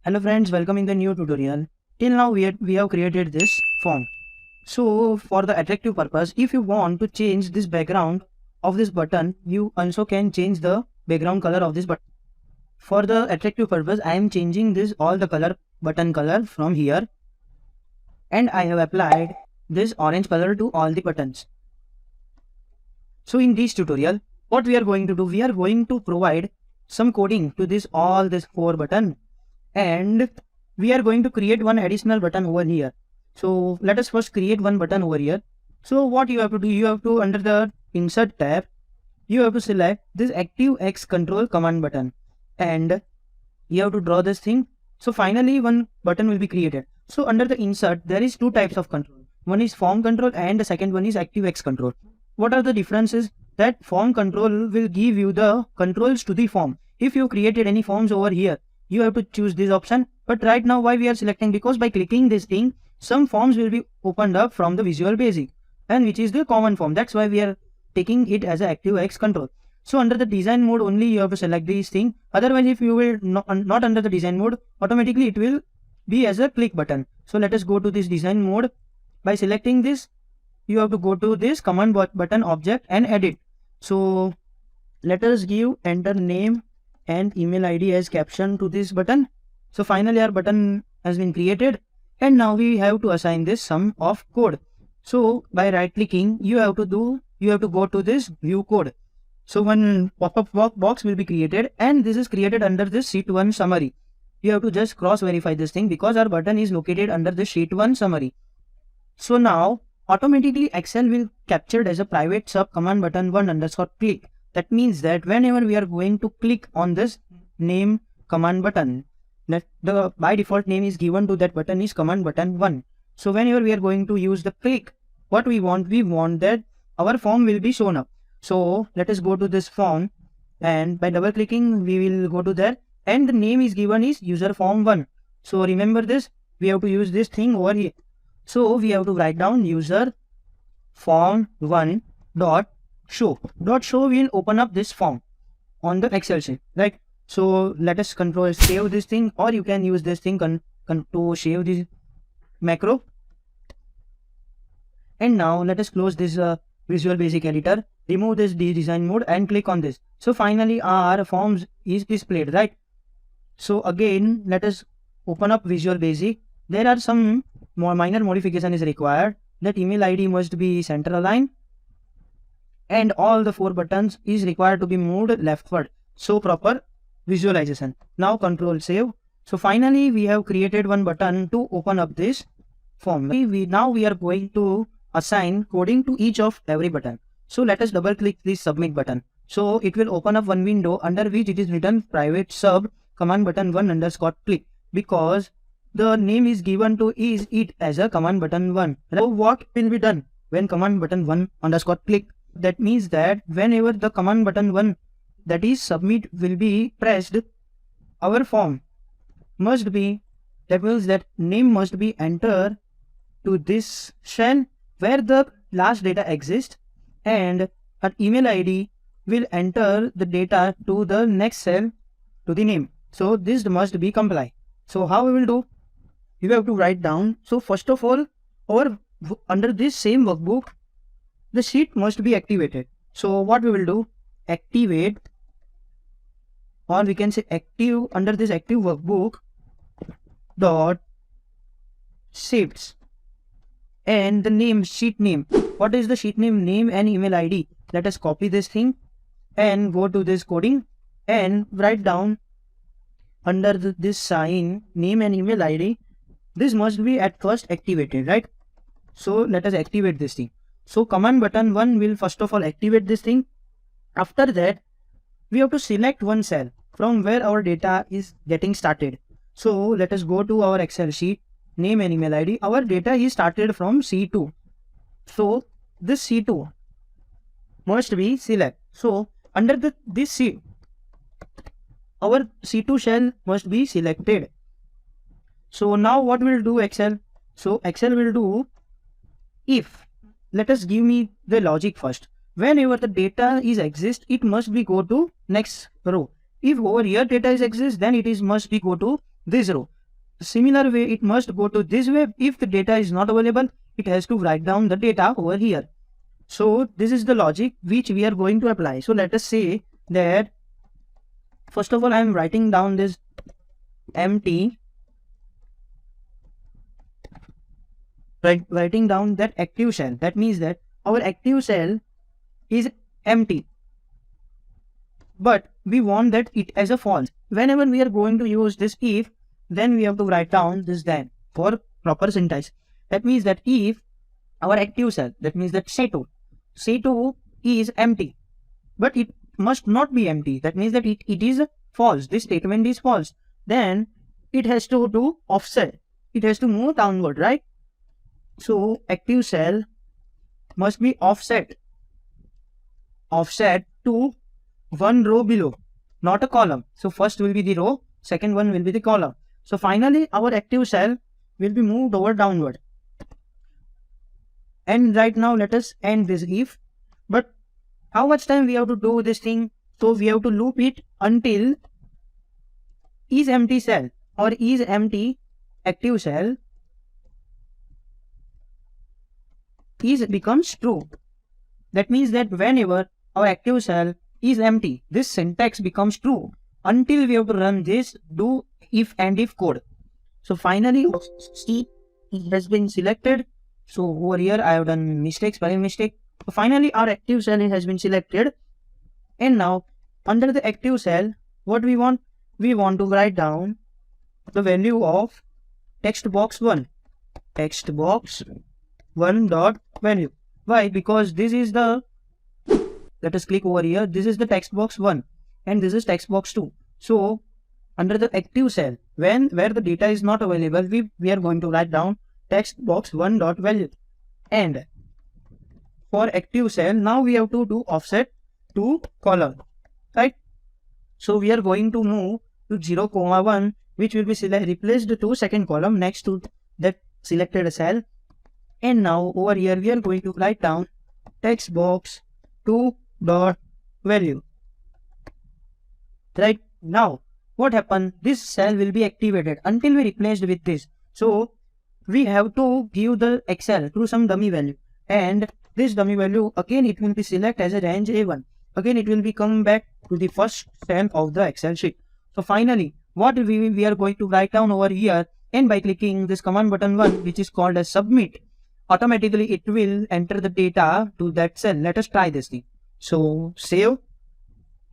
Hello friends, welcome in the new tutorial. Till now we have created this form. So for the attractive purpose, if you want to change this background of this button, you also can change the background color of this button. For the attractive purpose, I am changing this all the color button color from here, and I have applied this orange color to all the buttons. So in this tutorial, what we are going to do, we are going to provide some coding to all this 4 button, and we are going to create one additional button over here. So let us first create one button over here. So what you have to do, you have to, under the insert tab, you have to select this active X control command button, and you have to draw this thing. So finally one button will be created. So under the insert, there is 2 types of control. One is form control and the second one is active X control. What are the differences? That form control will give you the controls to the form. If you created any forms over here, you have to choose this option. But right now why we are selecting? Because by clicking this thing, some forms will be opened up from the Visual Basic, and which is the common form. That's why we are taking it as an active X control. So under the design mode only you have to select this thing. Otherwise, if you will not under the design mode, automatically it will be as a click button. So let us go to this design mode. By selecting this, you have to go to this command button object and edit. So let us give enter name and email ID as caption to this button. So finally our button has been created, and now we have to assign this sum of code. So by right clicking, you have to go to this view code. So one pop-up box will be created, and this is created under this sheet 1 summary. You have to just cross verify this thing because our button is located under the sheet 1 summary. So now automatically Excel will captured as a private sub command button 1 underscore click. That means that whenever we are going to click on this name command button, that the by default name is given to that button is command button 1. So whenever we are going to use the click, what we want that our form will be shown up. So let us go to this form, and by double clicking we will go to there, and the name is given is user form 1. So remember this, we have to use this thing over here. So we have to write down user form 1 dot show. Dot show will open up this form on the Excel sheet, right? So let us control save this thing, or you can use this thing to save this macro. And now let us close this Visual Basic editor, remove this design mode and click on this. So finally our forms is displayed, right? So again let us open up Visual Basic. There are some more minor modification is required. That email ID must be center aligned, and all the 4 buttons is required to be moved leftward. So proper visualization. Now control save. So finally we have created one button to open up this form. Now we are going to assign coding to each of every button. So let us double click this submit button. So it will open up one window under which it is written private sub command button 1 underscore click, because the name is given to it as a command button 1. So what will be done when command button 1 underscore click? That means that whenever the command button 1, that is submit, will be pressed, our form must be, that means that name must be entered to this cell where the last data exists, and an email ID will enter the data to the next cell to the name. So this must be comply. So how we will do? You have to write down. So first of all, or under this same workbook, the sheet must be activated. So what we will do? Activate, or we can say active, under this active workbook dot sheets, and the name, sheet name. What is the sheet name? Name and email ID. Let us copy this thing and go to this coding and write down under this sign name and email ID. This must be at first activated, right? So let us activate this thing. So command button 1 will first of all activate this thing. After that, we have to select one cell from where our data is getting started. So let us go to our Excel sheet, name and email ID. Our data is started from C2. So this C2 must be select. So under this sheet, our C2 cell must be selected. So now what will do Excel? So Excel will do if, let us give me the logic first. Whenever the data is exist, it must be go to next row. If over here data is exist, then it is must be go to this row. Similar way, it must go to this way. If the data is not available, it has to write down the data over here. So this is the logic which we are going to apply. So let us say that first of all I am writing down this empty, writing down that active cell. That means that our active cell is empty, but we want that it as a false. Whenever we are going to use this if, then we have to write down this then for proper syntax. That means that if our active cell, that means that C2 is empty, but it must not be empty. That means that it is false. This statement is false. Then it has to do offset. It has to move downward, right? So active cell must be offset to one row below, not a column. So first will be the row, second one will be the column. So finally our active cell will be moved over downward. And right now let us end this if. But how much time we have to do this thing? So we have to loop it until is empty cell or is empty active cell is becomes true. That means that whenever our active cell is empty, this syntax becomes true until we have to run this do if and if code. So finally C has been selected. So over here I have done mistakes, spelling mistake. So finally our active cell has been selected. And now under the active cell, what we want? We want to write down the value of text box 1. Text box 1 dot value. Why? Because this is the, let us click over here, this is the text box 1 and this is text box 2. So under the active cell, where the data is not available, we are going to write down text box 1 dot value. And for active cell, now we have to do offset to column, right? So we are going to move to 0, 1, which will be replaced to second column next to that selected cell. And now over here we are going to write down text box 2 dot value. Right now what happened? This cell will be activated until we replaced with this. So we have to give the Excel to some dummy value, and this dummy value again it will be select as a range A1. Again it will be come back to the first cell of the Excel sheet. So finally what we are going to write down over here, and by clicking this command button 1 which is called as submit, automatically it will enter the data to that cell. Let us try this thing. So save,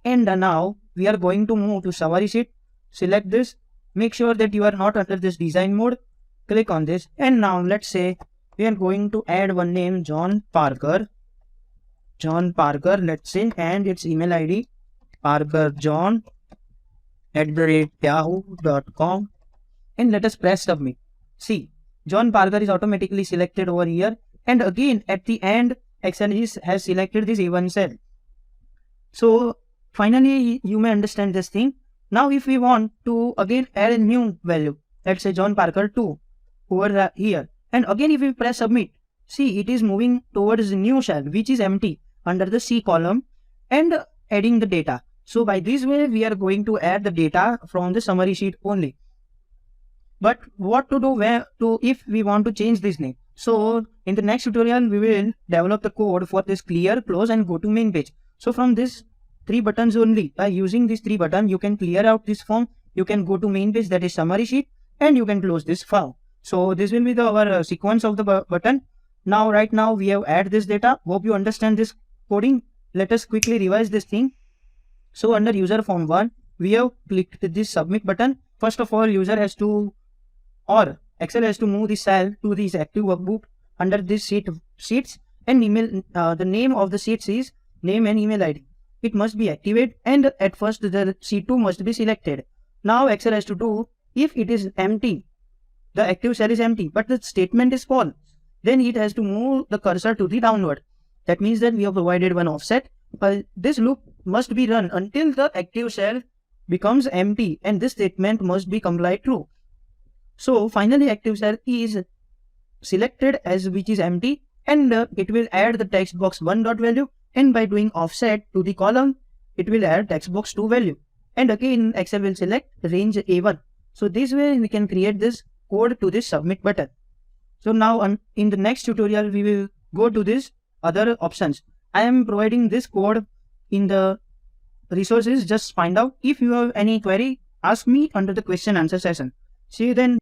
and now we are going to move to summary sheet. Select this, make sure that you are not under this design mode, click on this, and now let's say we are going to add one name, John Parker, let's say, and its email ID parkerjohn@yahoo.com, and let us press submit. See, John Parker is automatically selected over here, and again at the end Excel has selected this A1 cell. So finally you may understand this thing. Now if we want to again add a new value, let's say John Parker 2 over here, and again if we press submit, see it is moving towards the new cell which is empty under the C column and adding the data. So by this way we are going to add the data from the summary sheet only. But what to do if we want to change this name? So in the next tutorial we will develop the code for this clear, close and go to main page. So from this 3 buttons only, by using these 3 buttons you can clear out this form, you can go to main page, that is summary sheet, and you can close this form. So this will be our sequence of the button. Now right now we have add this data. Hope you understand this coding. Let us quickly revise this thing. So under user form 1 we have clicked this submit button. First of all user has to, or Excel has to move the cell to this active workbook under this sheets, and email, the name of the sheets is name and email ID. It must be activated, and at first the C2 must be selected. Now Excel has to do, if it is empty, the active cell is empty but the statement is false, then it has to move the cursor to the downward. That means that we have provided one offset. This loop must be run until the active cell becomes empty, and this statement must be complied true. So finally active cell is selected as which is empty, and it will add the text box 1 dot value, and by doing offset to the column it will add text box 2 value, and again Excel will select range A1. So this way we can create this code to this submit button. So now in the next tutorial, we will go to this other options. I am providing this code in the resources. Just find out. If you have any query, ask me under the question answer session. See you then.